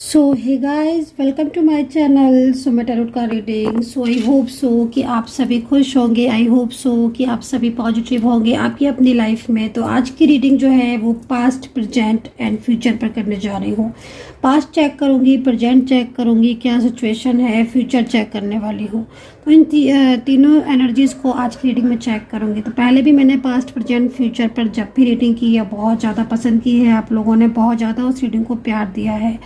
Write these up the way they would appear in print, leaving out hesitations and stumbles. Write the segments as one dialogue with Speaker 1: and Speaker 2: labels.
Speaker 1: So hey guys, welcome to my channel Sumit tarot का reading. So I hope so कि आप सभी खुश होंगे। आई होप सो कि आप सभी पॉजिटिव होंगे आपकी अपनी लाइफ में। तो आज की रीडिंग जो है वो पास्ट, प्रेजेंट एंड फ्यूचर पर करने जा रही हूँ। पास्ट चेक करूँगी, प्रेजेंट चेक करूँगी, क्या सिचुएशन है, फ्यूचर चेक करने वाली हूँ। तो इन तीनों एनर्जीज़ को आज की रीडिंग में चेक करूँगी। तो पहले भी मैंने पास्ट, प्रेजेंट, फ्यूचर पर जब भी रीडिंग की है बहुत ज़्यादा पसंद की है। आप लोगों ने बहुत ज़्यादा उस रीडिंग को प्यार दिया है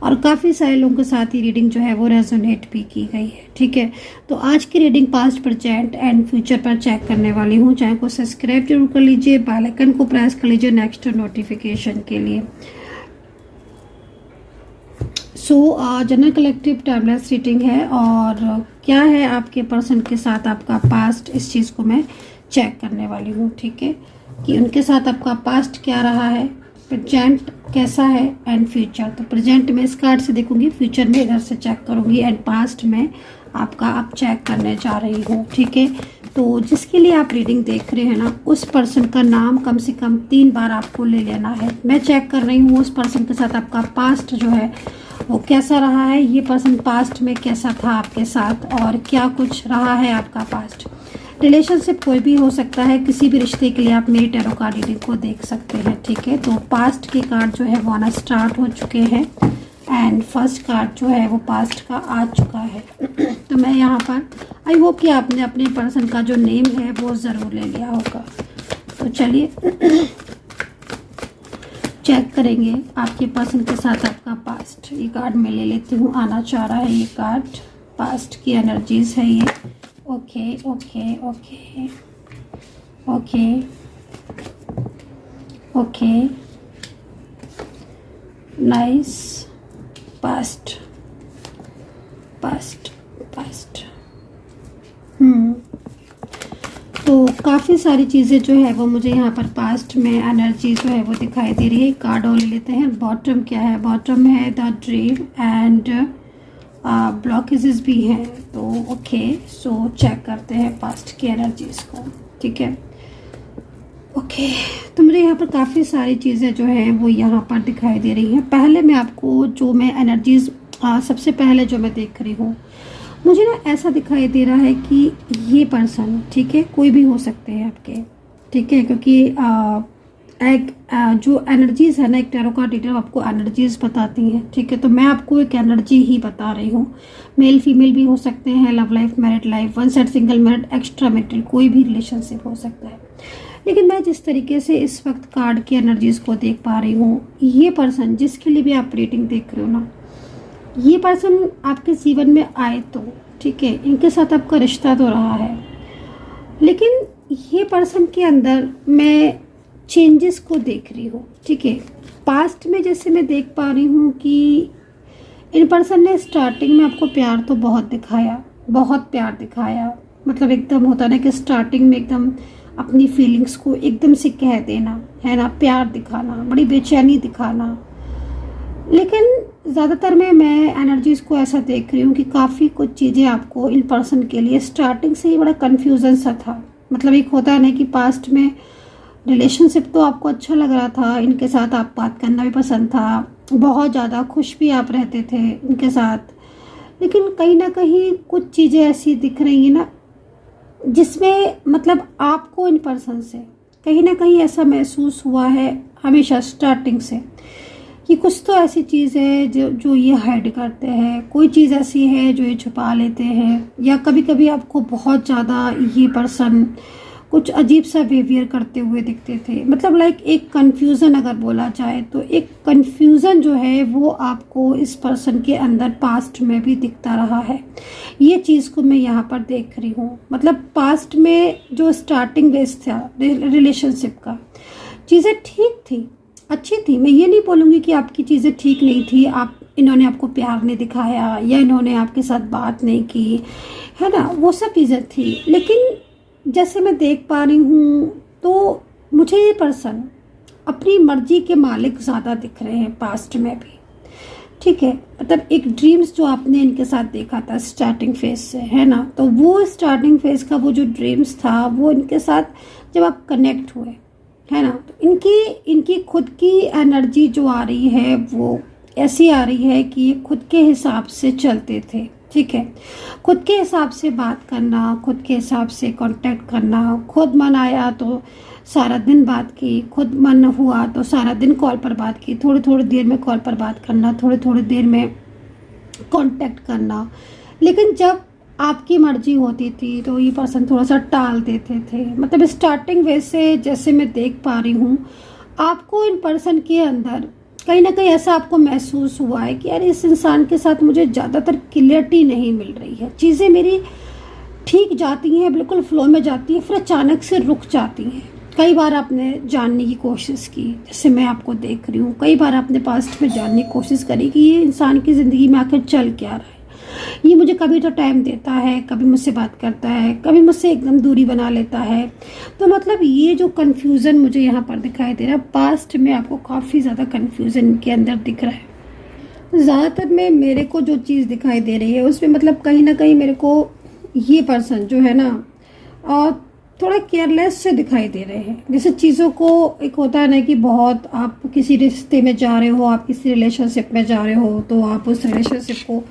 Speaker 1: और काफ़ी सारे लोगों के साथ ही रीडिंग जो है वो रेजोनेट भी की गई है। ठीक है, तो आज की reading past, present and future पर चेक करने वाली हूँ। चैनल को सब्सक्राइब जरूर कर लीजिए, बेल आइकन को प्रेस कर लीजिए नेक्स्ट नोटिफिकेशन के लिए। जनरल कलेक्टिव टाइमलेस रीडिंग है और क्या है आपके पर्सन के साथ आपका पास्ट, इस चीज़ को मैं चेक करने वाली हूँ। ठीक है, कि उनके साथ आपका पास्ट क्या रहा है, प्रेजेंट कैसा है एंड फ्यूचर। तो प्रेजेंट में इस कार्ड से देखूंगी, फ्यूचर में इधर से चेक करूंगी एंड पास्ट में आपका आप चेक करने जा रही हूँ। ठीक है, तो जिसके लिए आप रीडिंग देख रहे हैं ना, उस पर्सन का नाम कम से कम 3 बार आपको ले लेना है। मैं चेक कर रही हूँ उस पर्सन के साथ आपका पास्ट जो है वो कैसा रहा है, ये पर्सन पास्ट में कैसा था आपके साथ और क्या कुछ रहा है आपका पास्ट। रिलेशनशिप कोई भी हो सकता है, किसी भी रिश्ते के लिए आप मेरी टैरो कार्ड रीडिंग को देख सकते हैं। ठीक है, तो पास्ट के कार्ड जो है वो आना स्टार्ट हो चुके हैं एंड फर्स्ट कार्ड जो है वो पास्ट का आ चुका है। तो मैं यहाँ पर आई होप कि आपने अपने पर्सन का जो नेम है वो ज़रूर ले लिया होगा। तो चलिए चेक करेंगे आपके पर्सन के साथ आपका पास्ट। ये कार्ड मैं ले लेती हूँ, आना चाह रहा है ये कार्ड, पास्ट की एनर्जीज है ये। Okay okay okay okay okay, nice. Past past past तो काफ़ी सारी चीज़ें जो है वो मुझे यहाँ पर पास्ट में एनर्जी जो है वो दिखाई दे रही है। कार्ड और ले लेते हैं। बॉटम क्या है, बॉटम है द ड्रीम एंड ब्लॉकेजेस भी हैं। तो ओके, सो चेक करते हैं पास्ट की एनर्जीज को। ठीक है, ओके, तो मुझे यहाँ पर काफ़ी सारी चीज़ें जो है वो यहाँ पर दिखाई दे रही हैं। पहले मैं आपको जो मैं एनर्जीज सबसे पहले जो मैं देख रही हूँ, मुझे ना ऐसा दिखाई दे रहा है कि ये पर्सन, ठीक है, कोई भी हो सकते हैं आपके। ठीक है, क्योंकि जो एनर्जीज है ना, एक टैरो कार्ड रीडर आपको एनर्जीज बताती हैं। ठीक है, तो मैं आपको एक एनर्जी ही बता रही हूँ। मेल फीमेल भी हो सकते हैं, love life, married life, one side single, married, extra marital, कोई भी रिलेशनशिप हो सकता है। लेकिन मैं जिस तरीके से इस वक्त कार्ड की एनर्जीज को देख पा रही हूँ, ये पर्सन जिसके लिए भी आप रीडिंग देख रहे हो ना, ये पर्सन आपके जीवन में आए तो ठीक है, इनके साथ आपका रिश्ता तो रहा है, लेकिन ये पर्सन के अंदर मैं चेंजेस को देख रही हूँ। ठीक है, पास्ट में जैसे मैं देख पा रही हूँ कि इन पर्सन ने स्टार्टिंग में आपको प्यार तो बहुत दिखाया, बहुत प्यार दिखाया। मतलब एकदम होता ना कि स्टार्टिंग में एकदम अपनी फीलिंग्स को एकदम से कह देना, है ना, प्यार दिखाना, बड़ी बेचैनी दिखाना। लेकिन ज़्यादातर मैं एनर्जीज़ को ऐसा देख रही हूँ कि काफ़ी कुछ चीज़ें आपको इन पर्सन के लिए स्टार्टिंग से ही बड़ा कन्फ्यूज़न सा था। मतलब एक होता है ना कि पास्ट में रिलेशनशिप तो आपको अच्छा लग रहा था, इनके साथ आप बात करना भी पसंद था, बहुत ज़्यादा खुश भी आप रहते थे इनके साथ, लेकिन कहीं ना कहीं कुछ चीज़ें ऐसी दिख रही हैं ना जिसमें मतलब आपको इन पर्सन से कहीं ना कहीं ऐसा महसूस हुआ है हमेशा स्टार्टिंग से कि कुछ तो ऐसी चीज़ है जो ये हाइड करते हैं, कोई चीज़ ऐसी है जो ये छुपा लेते हैं, या कभी कभी आपको बहुत ज़्यादा ये पर्सन कुछ अजीब सा बिहेवियर करते हुए दिखते थे। मतलब लाइक एक कन्फ्यूज़न अगर बोला जाए तो एक कन्फ्यूज़न जो है वो आपको इस पर्सन के अंदर पास्ट में भी दिखता रहा है। ये चीज़ को मैं यहाँ पर देख रही हूँ। मतलब पास्ट में जो स्टार्टिंग बेस था रिलेशनशिप का, चीज़ें ठीक थी, अच्छी थी। मैं ये नहीं बोलूँगी कि आपकी चीज़ें ठीक नहीं थी, इन्होंने आपको प्यार नहीं दिखाया या इन्होंने आपके साथ बात नहीं की, है ना, वो सब चीज़ें थी। लेकिन जैसे मैं देख पा रही हूँ तो मुझे ये पर्सन अपनी मर्जी के मालिक ज़्यादा दिख रहे हैं पास्ट में भी। ठीक है, मतलब एक ड्रीम्स जो आपने इनके साथ देखा था स्टार्टिंग फेज से, है ना, तो वो स्टार्टिंग फेज का वो जो ड्रीम्स था वो इनके साथ जब आप कनेक्ट हुए, है ना, तो इनकी खुद की एनर्जी जो आ रही है वो ऐसी आ रही है कि ये खुद के हिसाब से चलते थे, ठीक है। खुद के हिसाब से बात करना, खुद के हिसाब से कांटेक्ट करना, खुद मन आया तो सारा दिन बात की, खुद मन हुआ तो सारा दिन कॉल पर बात की, थोड़ी थोड़ी देर में कॉल पर बात करना, थोड़ी थोड़ी देर में कांटेक्ट करना। लेकिन जब आपकी मर्जी होती थी तो ये पर्सन थोड़ा सा टाल देते थे। मतलब स्टार्टिंग वैसे जैसे मैं देख पा रही हूँ, आपको इन पर्सन के अंदर कहीं ना कहीं ऐसा आपको महसूस हुआ है कि यार इस इंसान के साथ मुझे ज़्यादातर क्लियरिटी नहीं मिल रही है, चीज़ें मेरी ठीक जाती हैं, बिल्कुल फ्लो में जाती हैं, फिर अचानक से रुक जाती हैं। कई बार आपने जानने की कोशिश की, जैसे मैं आपको देख रही हूँ, कई बार आपने पास्ट में जानने की कोशिश करी कि ये इंसान की ज़िंदगी में आखिर चल क्या रहा है। ये मुझे कभी तो टाइम देता है, कभी मुझसे बात करता है, कभी मुझसे एकदम दूरी बना लेता है। तो मतलब ये जो कन्फ्यूज़न मुझे यहाँ पर दिखाई दे रहा है, पास्ट में आपको काफ़ी ज़्यादा कन्फ्यूज़न के अंदर दिख रहा है। ज़्यादातर में मेरे को जो चीज़ दिखाई दे रही है उसमें मतलब कहीं ना कहीं मेरे को ये पर्सन जो है ना और थोड़ा केयरलेस से दिखाई दे रहे हैं। जैसे चीज़ों को, एक होता है ना कि बहुत आप किसी रिश्ते में जा रहे हो, आप किसी रिलेशनशिप में जा रहे हो तो आप उस रिलेशनशिप को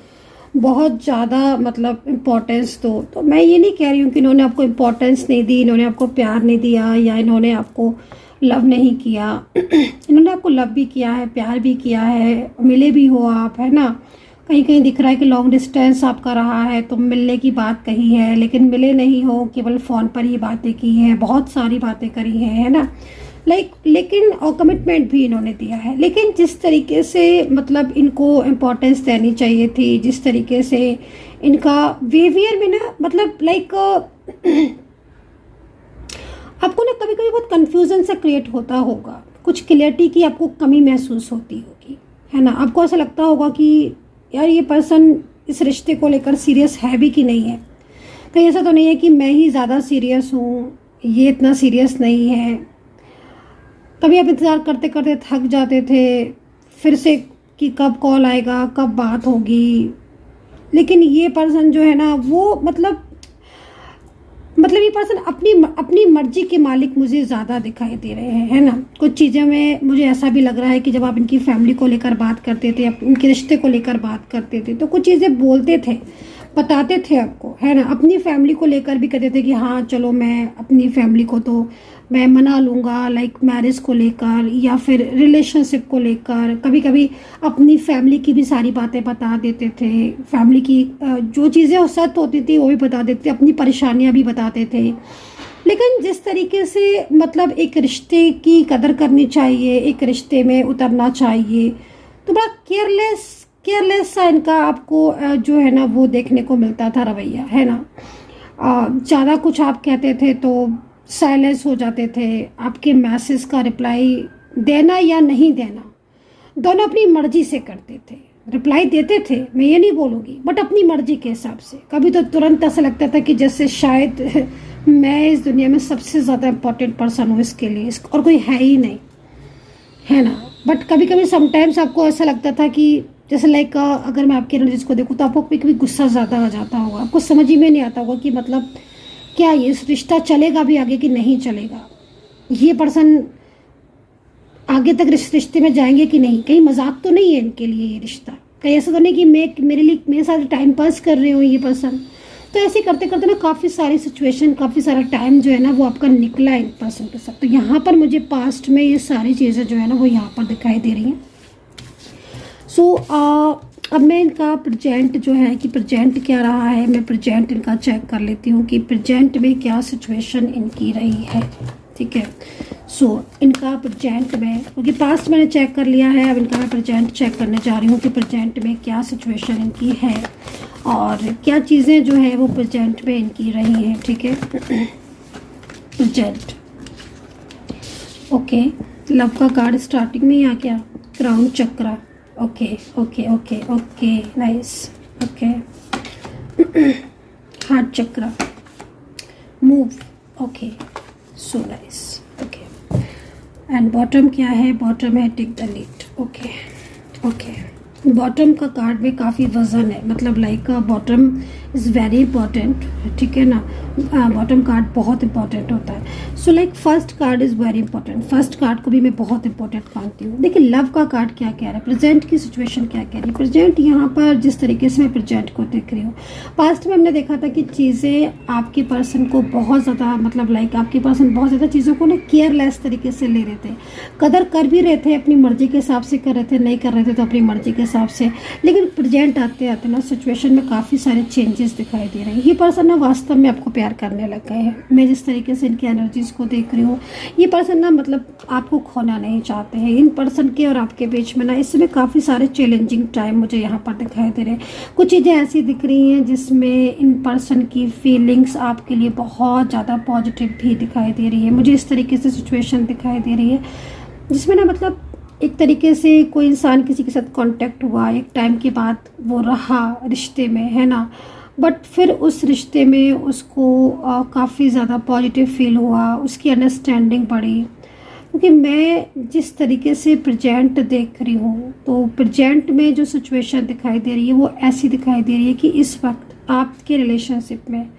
Speaker 1: बहुत ज़्यादा मतलब इम्पोर्टेंस दो। तो मैं ये नहीं कह रही हूँ कि इन्होंने आपको इम्पोर्टेंस नहीं दी, इन्होंने आपको प्यार नहीं दिया या इन्होंने आपको लव नहीं किया। इन्होंने आपको लव भी किया है, प्यार भी किया है, मिले भी हो आप, है ना। कहीं कहीं दिख रहा है कि लॉन्ग डिस्टेंस आपका रहा है, तो मिलने की बात कही है लेकिन मिले नहीं हो, केवल फ़ोन पर ही बातें की हैं, बहुत सारी बातें करी हैं, है ना। लेकिन और कमिटमेंट भी इन्होंने दिया है। लेकिन जिस तरीके से मतलब इनको इम्पोर्टेंस देनी चाहिए थी, जिस तरीके से इनका बिहेवियर में ना मतलब आपको ना कभी कभी बहुत कन्फ्यूज़न सा क्रिएट होता होगा, कुछ क्लियरिटी की आपको कमी महसूस होती होगी, है ना। आपको ऐसा लगता होगा कि यार ये पर्सन इस रिश्ते को लेकर सीरियस है भी कि नहीं है। कहीं ऐसा तो नहीं है कि मैं ही ज़्यादा सीरियस हूँ, ये इतना सीरियस नहीं है। कभी आप इंतज़ार करते करते थक जाते थे फिर से कि कब कॉल आएगा, कब बात होगी। लेकिन ये पर्सन जो है ना वो मतलब ये पर्सन अपनी मर्जी के मालिक मुझे ज़्यादा दिखाई दे रहे हैं, है ना। कुछ चीज़ें में मुझे ऐसा भी लग रहा है कि जब आप इनकी फैमिली को लेकर बात करते थे, इनके रिश्ते को लेकर बात करते थे, तो कुछ चीज़ें बोलते थे, बताते थे आपको, है ना। अपनी फैमिली को लेकर भी कहते थे कि हाँ चलो मैं अपनी फैमिली को तो मैं मना लूँगा, लाइक मैरिज को लेकर या फिर रिलेशनशिप को लेकर। कभी कभी अपनी फैमिली की भी सारी बातें बता देते थे, फैमिली की जो चीज़ें सच होती थी वो भी बता देते, अपनी परेशानियाँ भी बताते थे। लेकिन जिस तरीके से मतलब एक रिश्ते की कदर करनी चाहिए, एक रिश्ते में उतरना चाहिए, तो बड़ा केयरलेस सा इनका आपको जो है ना वो देखने को मिलता था रवैया, है ना। ज़्यादा कुछ आप कहते थे तो साइलेंस हो जाते थे। आपके मैसेज का रिप्लाई देना या नहीं देना दोनों अपनी मर्जी से करते थे। रिप्लाई देते थे, मैं ये नहीं बोलूँगी, बट अपनी मर्जी के हिसाब से। कभी तो तुरंत ऐसा लगता था कि जैसे शायद मैं इस दुनिया में सबसे ज़्यादा इम्पोर्टेंट पर्सन हूँ इसके लिए, और कोई है ही नहीं, है ना। बट कभी कभी समटाइम्स आपको ऐसा लगता था कि जैसे लाइक अगर मैं आपकी एनर्जीज को देखूँ तो आपको कभी कभी गुस्सा ज़्यादा आ जाता होगा, आपको समझ ही में नहीं आता होगा कि मतलब क्या ये रिश्ता चलेगा भी आगे कि नहीं चलेगा, ये पर्सन आगे तक रिश्ते में जाएंगे कि नहीं, कहीं मजाक तो नहीं है इनके लिए ये रिश्ता, कहीं ऐसा तो नहीं कि मेरे साथ टाइम पास कर रहे हो ये पर्सन। तो ऐसे करते करते ना काफ़ी सारी सिचुएशन, काफ़ी सारा टाइम जो है ना वो आपका निकला है इन पर्सन के साथ। तो यहाँ पर मुझे पास्ट में ये सारी चीज़ें जो है ना वो यहाँ पर दिखाई दे रही हैं। सो अब मैं इनका प्रेजेंट जो है कि प्रेजेंट क्या रहा है, मैं प्रेजेंट इनका चेक कर लेती हूँ कि प्रेजेंट में क्या सिचुएशन इनकी रही है, ठीक है। सो इनका प्रेजेंट में, क्योंकि पास्ट मैंने चेक कर लिया है, अब इनका मैं प्रेजेंट चेक करने जा रही हूँ कि प्रेजेंट में क्या सिचुएशन इनकी है और क्या चीज़ें जो है वो प्रेजेंट में इनकी रही हैं, ठीक है। Present, okay. लव का कार्ड स्टार्टिंग में ही आ गया, crown chakra, okay okay okay okay, nice, okay. Heart chakra, move, okay, so nice, okay. And bottom क्या है, बॉटम है take the lead, okay okay. Bottom का कार्ड में काफ़ी वजन है, मतलब like bottom is very important, ठीक है ना। बॉटम कार्ड बहुत इंपॉर्टेंट होता है। So like first card is very important, first card को भी मैं बहुत इंपॉर्टेंट मानती हूँ। देखिए लव का कार्ड क्या कह रहा है, प्रेजेंट की सिचुएशन क्या कह रही है। प्रेजेंट यहाँ पर जिस तरीके से मैं प्रेजेंट को देख रही हूँ, पास्ट में हमने देखा था कि चीज़ें आपके पर्सन को बहुत ज़्यादा मतलब लाइक आपके पर्सन बहुत ज़्यादा चीज़ों को ना केयरलेस तरीके से ले रहे थे, कदर कर भी रहे थे, अपनी मर्जी के हिसाब से कर रहे थे, नहीं कर रहे थे तो अपनी मर्जी के हिसाब से। लेकिन प्रेजेंट आते आते ना सिचुएशन में काफ़ी सारे चेंजेस दिखाई दे रहे हैं। ये पर्सन ना वास्तव में आपको प्यार करने लग गए हैं। मैं जिस तरीके से इनकी एनर्जीज को देख रही हूँ, ये पर्सन ना मतलब आपको खोना नहीं चाहते हैं। इन पर्सन के और आपके बीच में ना इस समय काफ़ी सारे चैलेंजिंग टाइम मुझे यहाँ पर दिखाई दे रहे हैं। कुछ चीज़ें ऐसी दिख रही हैं जिसमें इन पर्सन की फीलिंग्स आपके लिए बहुत ज़्यादा पॉजिटिव भी दिखाई दे रही है। मुझे इस तरीके से सिचुएशन दिखाई दे रही है जिसमें ना मतलब एक तरीके से कोई इंसान किसी के साथ कांटेक्ट हुआ, एक टाइम के बाद वो रहा रिश्ते में, है ना, बट फिर उस रिश्ते में उसको काफ़ी ज़्यादा पॉजिटिव फील हुआ, उसकी अंडरस्टैंडिंग बढ़ी। क्योंकि मैं जिस तरीके से प्रेजेंट देख रही हूँ तो प्रेजेंट में जो सिचुएशन दिखाई दे रही है वो ऐसी दिखाई दे रही है कि इस वक्त आपके रिलेशनशिप में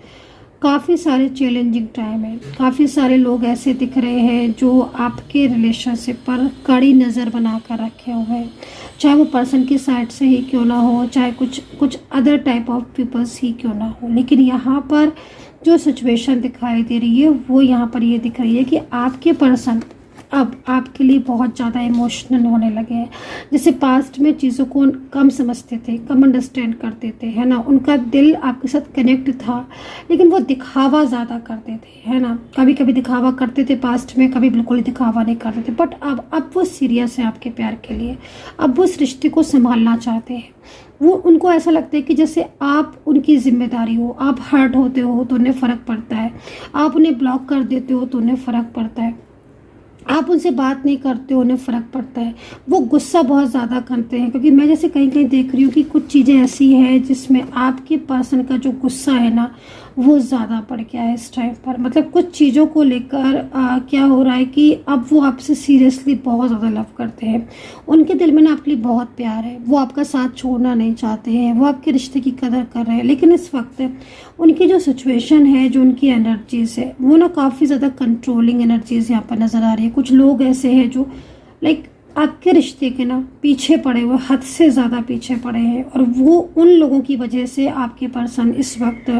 Speaker 1: काफ़ी सारे चैलेंजिंग टाइम है। काफ़ी सारे लोग ऐसे दिख रहे हैं जो आपके रिलेशनशिप पर कड़ी नज़र बना कर रखे हुए हैं, चाहे वो पर्सन की साइड से ही क्यों ना हो, चाहे कुछ अदर टाइप ऑफ पीपल्स ही क्यों ना हो। लेकिन यहाँ पर जो सिचुएशन दिखाई दे रही है वो यहाँ पर ये दिख रही है कि आपके पर्सन अब आपके लिए बहुत ज़्यादा इमोशनल होने लगे हैं। जैसे पास्ट में चीज़ों को कम समझते थे, कम अंडरस्टैंड करते थे, है ना, उनका दिल आपके साथ कनेक्ट था, लेकिन वो दिखावा ज़्यादा करते थे, है ना, कभी कभी दिखावा करते थे पास्ट में, कभी बिल्कुल दिखावा नहीं करते थे। बट अब वो सीरियस है आपके प्यार के लिए, अब वो इस रिश्ते को संभालना चाहते हैं। वो उनको ऐसा लगता है कि जैसे आप उनकी जिम्मेदारी हो, आप हर्ट होते हो तो उन्हें फ़र्क पड़ता है, आप उन्हें ब्लॉक कर देते हो तो उन्हें फ़र्क पड़ता है, आप उनसे बात नहीं करते हो उन्हें फ़र्क पड़ता है। वो गुस्सा बहुत ज़्यादा करते हैं क्योंकि मैं जैसे कहीं कहीं देख रही हूँ कि कुछ चीज़ें ऐसी हैं जिसमें आपके पर्सन का जो गुस्सा है ना वो ज़्यादा बढ़ गया है इस टाइम पर। मतलब कुछ चीज़ों को लेकर क्या हो रहा है कि अब वो आपसे सीरियसली बहुत ज़्यादा लव करते हैं, उनके दिल में ना आपके लिए बहुत प्यार है, वो आपका साथ छोड़ना नहीं चाहते हैं, वो आपके रिश्ते की कदर कर रहे हैं। लेकिन इस वक्त उनकी जो सिचुएशन है, जो उनकी एनर्जीज़ है वो ना काफ़ी ज़्यादा कंट्रोलिंग एनर्जीज़ यहाँ पर नज़र आ रही है। कुछ लोग ऐसे हैं जो लाइक आपके रिश्ते के ना पीछे पड़े हुए, हद से ज़्यादा पीछे पड़े हैं, और वो उन लोगों की वजह से आपके पर्सन इस वक्त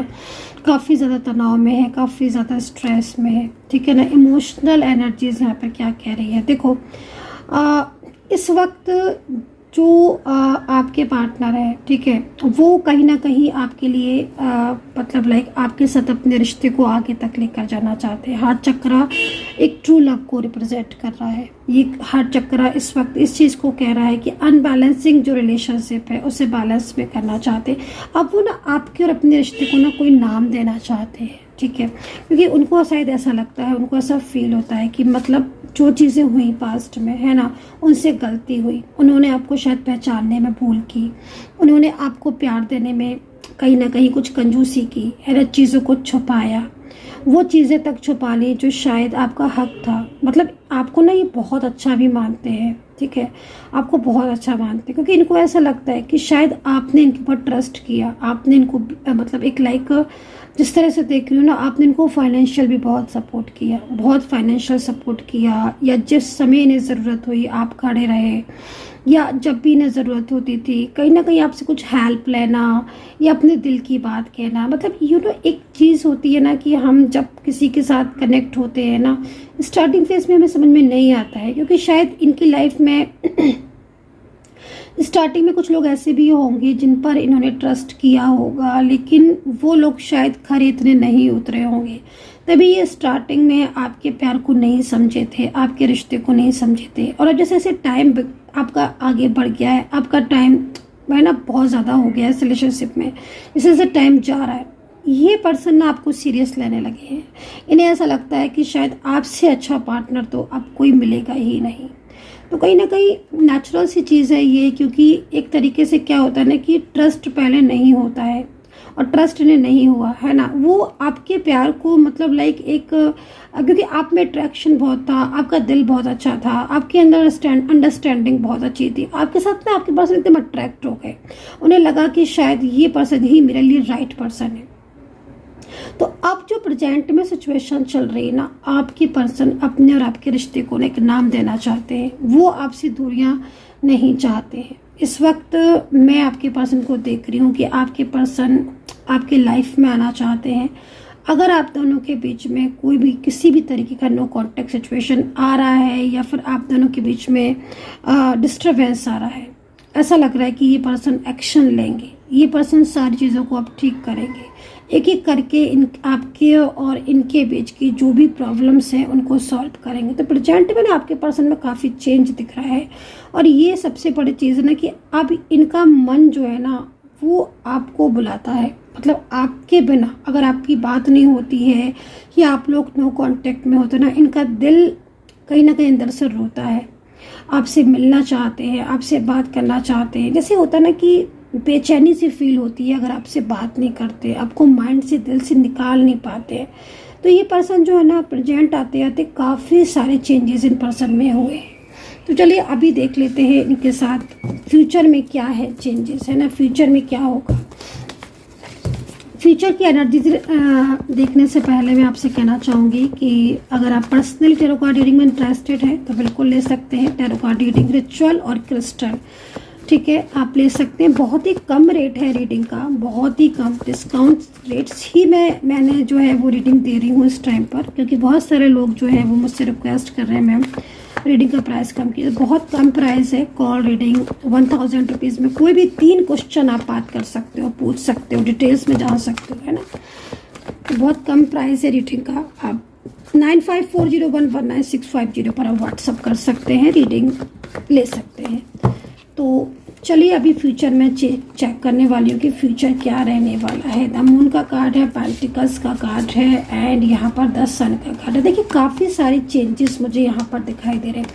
Speaker 1: काफ़ी ज़्यादा तनाव में है, काफ़ी ज़्यादा स्ट्रेस में है, ठीक है ना। इमोशनल एनर्जीज़ यहाँ पर क्या कह रही है, देखो इस वक्त जो आपके पार्टनर है, ठीक है, वो कहीं ना कहीं आपके लिए मतलब लाइक आपके साथ अपने रिश्ते को आगे तक लेकर जाना चाहते हैं। हार्ट चक्रा एक ट्रू लव को रिप्रेजेंट कर रहा है। ये हार्ट चक्रा इस वक्त इस चीज़ को कह रहा है कि अनबैलेंसिंग जो रिलेशनशिप है उसे बैलेंस में करना चाहते हैं। अब वो ना आपके और अपने रिश्ते को ना कोई नाम देना चाहते हैं, ठीक है, क्योंकि उनको शायद ऐसा लगता है, उनको ऐसा फील होता है कि मतलब जो चीज़ें हुई पास्ट में, है ना, उनसे गलती हुई, उन्होंने आपको शायद पहचानने में भूल की, उन्होंने आपको प्यार देने में कहीं ना कहीं कुछ कंजूसी की, है ना, चीज़ों को छुपाया, वो चीज़ें तक छुपा ली जो शायद आपका हक था। मतलब आपको ना ये बहुत अच्छा भी मानते हैं, ठीक है, आपको बहुत अच्छा मानते हैं क्योंकि इनको ऐसा लगता है कि शायद आपने इनके ऊपर ट्रस्ट किया, आपने इनको मतलब एक लाइक जिस तरह से देख रही हूँ ना, आपने इनको फाइनेंशियल भी बहुत सपोर्ट किया, बहुत फाइनेंशियल सपोर्ट किया, या जिस समय इन्हें ज़रूरत हुई आप खड़े रहे, या जब भी इन्हें ज़रूरत होती थी कहीं ना कहीं आपसे कुछ हेल्प लेना या अपने दिल की बात कहना। मतलब यू नो एक चीज़ होती है ना कि हम जब किसी के साथ कनेक्ट होते हैं ना, स्टार्टिंग फेज में हमें समझ में नहीं आता है क्योंकि शायद इनकी लाइफ में स्टार्टिंग में कुछ लोग ऐसे भी होंगे जिन पर इन्होंने ट्रस्ट किया होगा, लेकिन वो लोग शायद खरे इतने नहीं उतरे होंगे, तभी ये स्टार्टिंग में आपके प्यार को नहीं समझे थे, आपके रिश्ते को नहीं समझे थे। और अब जैसे जैसे टाइम आपका आगे बढ़ गया है, आपका टाइम है ना बहुत ज़्यादा हो गया है इस रिलेशनशिप में, जैसे जैसे टाइम जा रहा है, ये पर्सन ना आपको सीरियस लेने लगे हैं। इन्हें ऐसा लगता है कि शायद आपसे अच्छा पार्टनर तो अब कोई मिलेगा ही नहीं। तो कहीं ना कहीं नेचुरल सी चीज़ है ये, क्योंकि एक तरीके से क्या होता है ना कि ट्रस्ट पहले नहीं होता है और ट्रस्ट इन्हें नहीं हुआ है ना, वो आपके प्यार को मतलब लाइक एक क्योंकि आप में अट्रैक्शन बहुत था, आपका दिल बहुत अच्छा था, आपके अंदर अंडरस्टैंडिंग बहुत अच्छी थी, आपके साथ ना आपके पर्सन एकदम अट्रैक्ट हो गए, उन्हें लगा कि शायद ये पर्सन ही मेरे लिए राइट पर्सन है। तो अब जो प्रेजेंट में सिचुएशन चल रही है ना, आपकी पर्सन अपने और आपके रिश्ते को एक नाम देना चाहते हैं, वो आपसे दूरियां नहीं चाहते हैं। इस वक्त मैं आपके पर्सन को देख रही हूँ कि आपके पर्सन आपके लाइफ में आना चाहते हैं। अगर आप दोनों के बीच में कोई भी किसी भी तरीके का नो कॉन्टेक्ट सिचुएशन आ रहा है या फिर आप दोनों के बीच में डिस्टर्बेंस आ रहा है, ऐसा लग रहा है कि ये पर्सन एक्शन लेंगे, ये पर्सन सारी चीज़ों को अब ठीक करेंगे, एक एक करके आपके और इनके बीच की जो भी प्रॉब्लम्स हैं उनको सॉल्व करेंगे। तो प्रेजेंट में ना आपके पर्सन में काफ़ी चेंज दिख रहा है। और ये सबसे बड़ी चीज़ है ना कि अब इनका मन जो है ना वो आपको बुलाता है। मतलब आपके बिना अगर आपकी बात नहीं होती है या आप लोग नो कांटेक्ट में होते ना, इनका दिल कहीं ना कहीं अंदर से रोता है, आपसे मिलना चाहते हैं, आपसे बात करना चाहते हैं। जैसे होता ना कि बेचैनी सी फील होती है अगर आपसे बात नहीं करते, आपको माइंड से दिल से निकाल नहीं पाते। तो ये पर्सन जो है ना प्रेजेंट आते आते काफ़ी सारे चेंजेस इन पर्सन में हुए। तो चलिए अभी देख लेते हैं इनके साथ फ्यूचर में क्या है चेंजेस, है ना, फ्यूचर में क्या होगा। फ्यूचर की एनर्जी देखने से पहले मैं आपसे कहना चाहूँगी कि अगर आप पर्सनली टैरो कार्ड रीडिंग में इंटरेस्टेड हैं तो बिल्कुल ले सकते हैं। टैरो कार्ड रीडिंग रिचुअल और क्रिस्टल, ठीक है, आप ले सकते हैं। बहुत ही कम रेट है रीडिंग का, बहुत ही कम डिस्काउंट रेट्स ही मैंने जो है वो रीडिंग दे रही हूँ इस टाइम पर, क्योंकि बहुत सारे लोग जो है वो मुझसे रिक्वेस्ट कर रहे हैं मैम रीडिंग का प्राइस कम कीजिए। बहुत कम प्राइस है। कॉल रीडिंग 1000 रुपीज़ में कोई भी 3 क्वेश्चन आप बात कर सकते हो, पूछ सकते हो, डिटेल्स में जा सकते हो, है ना। तो बहुत कम प्राइस है रीडिंग का। आप 9540119650 पर आप व्हाट्सअप कर सकते हैं, रीडिंग ले सकते हैं। तो चलिए अभी फ्यूचर में चेक करने वाली हूँ कि फ्यूचर क्या रहने वाला है। द मून का कार्ड है, पेंटिकल्स का कार्ड है एंड यहाँ पर द सन का कार्ड है। देखिए काफ़ी सारे चेंजेस मुझे यहाँ पर दिखाई दे रहे हैं।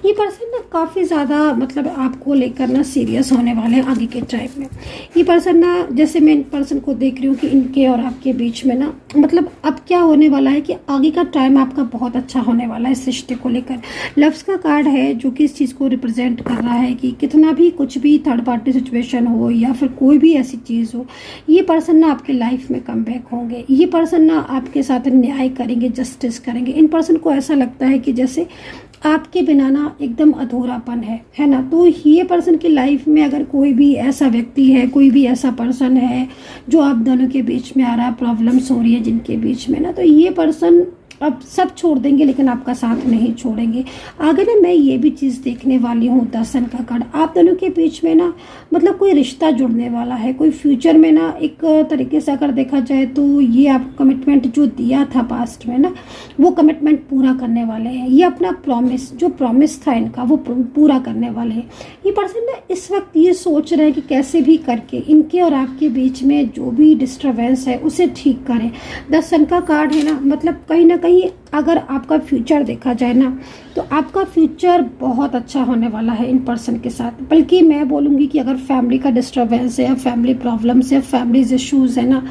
Speaker 1: ये पर्सन ना काफ़ी ज़्यादा मतलब आपको लेकर ना सीरियस होने वाले हैं आगे के टाइम में। ये पर्सन ना, जैसे मैं इन पर्सन को देख रही हूँ कि इनके और आपके बीच में ना मतलब अब क्या होने वाला है कि आगे का टाइम आपका बहुत अच्छा होने वाला है इस रिश्ते को लेकर। लव्स का कार्ड है जो कि इस चीज़ को रिप्रेजेंट कर रहा है कि कितना भी कुछ भी थर्ड पार्टी सिचुएशन हो या फिर कोई भी ऐसी चीज़ हो, ये पर्सन ना आपके लाइफ में कम बैक होंगे। ये पर्सन ना आपके साथ न्याय करेंगे, जस्टिस करेंगे। इन पर्सन को ऐसा लगता है कि जैसे आपके बिना ना एकदम अधूरापन है ना। तो ये पर्सन की लाइफ में अगर कोई भी ऐसा व्यक्ति है, कोई भी ऐसा पर्सन है जो आप दोनों के बीच में आ रहा है, प्रॉब्लम्स हो रही है जिनके बीच में ना, तो ये पर्सन अब सब छोड़ देंगे लेकिन आपका साथ नहीं छोड़ेंगे। आगे ना मैं ये भी चीज़ देखने वाली हूँ, दर्शन का कार्ड, आप दोनों के बीच में ना मतलब कोई रिश्ता जुड़ने वाला है, कोई फ्यूचर में ना एक तरीके से अगर देखा जाए तो ये आप कमिटमेंट जो दिया था पास्ट में ना, वो कमिटमेंट पूरा करने वाले हैं। ये अपना प्रॉमिस, जो प्रॉमिस था इनका, वो पूरा करने वाले हैं। ये पर्सन ना इस वक्त ये सोच रहे हैं कि कैसे भी करके इनके और आपके बीच में जो भी डिस्टर्बेंस है उसे ठीक करें। दर्शन का कार्ड है ना, मतलब कहीं ना कहीं अगर आपका फ्यूचर देखा जाए ना तो आपका फ्यूचर बहुत अच्छा होने वाला है इन पर्सन के साथ। बल्कि मैं बोलूँगी कि अगर फैमिली का डिस्टर्बेंस है, फैमिली प्रॉब्लम्स है, फैमिली इश्यूज़ है ना,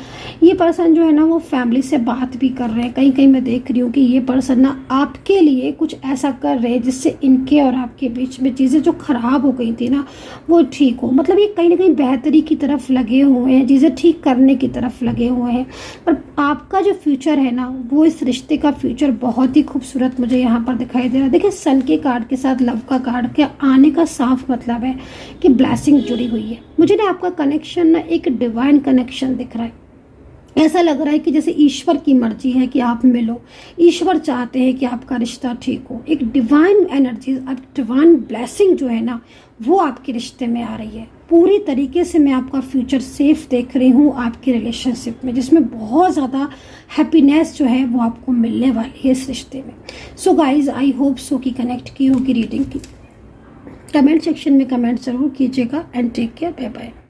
Speaker 1: ये पर्सन जो है ना वो फैमिली से बात भी कर रहे हैं। कहीं कहीं मैं देख रही हूँ कि ये पर्सन ना आपके लिए कुछ ऐसा कर रहे हैं जिससे इनके और आपके बीच में चीज़ें जो ख़राब हो गई थी ना वो ठीक हो। मतलब ये कहीं ना कहीं बेहतरी की तरफ लगे हुए हैं, चीज़ें ठीक करने की तरफ लगे हुए हैं। और आपका जो फ्यूचर है ना वो इस रिश्ते का फ्यूचर बहुत ही खूबसूरत मुझे यहाँ पर दिखाई दे रहा है। देखिए सन के कार्ड के साथ लव का कार्ड के आने का साफ मतलब है कि ब्लेसिंग जुड़ी हुई है। मुझे ना आपका कनेक्शन ना एक डिवाइन कनेक्शन दिख रहा है। ऐसा लग रहा है कि जैसे ईश्वर की मर्जी है कि आप मिलो, ईश्वर चाहते हैं कि आपका रिश्ता ठीक हो। एक डिवाइन एनर्जी, डिवाइन ब्लेसिंग जो है ना वो आपके रिश्ते में आ रही है। पूरी तरीके से मैं आपका फ्यूचर सेफ देख रही हूँ आपके रिलेशनशिप में, जिसमें बहुत ज़्यादा हैप्पीनेस जो है वो आपको मिलने वाली है इस रिश्ते में। So guys I hope so कि कनेक्ट की होगी रीडिंग की। कमेंट सेक्शन में कमेंट ज़रूर कीजिएगा and take care, bye bye.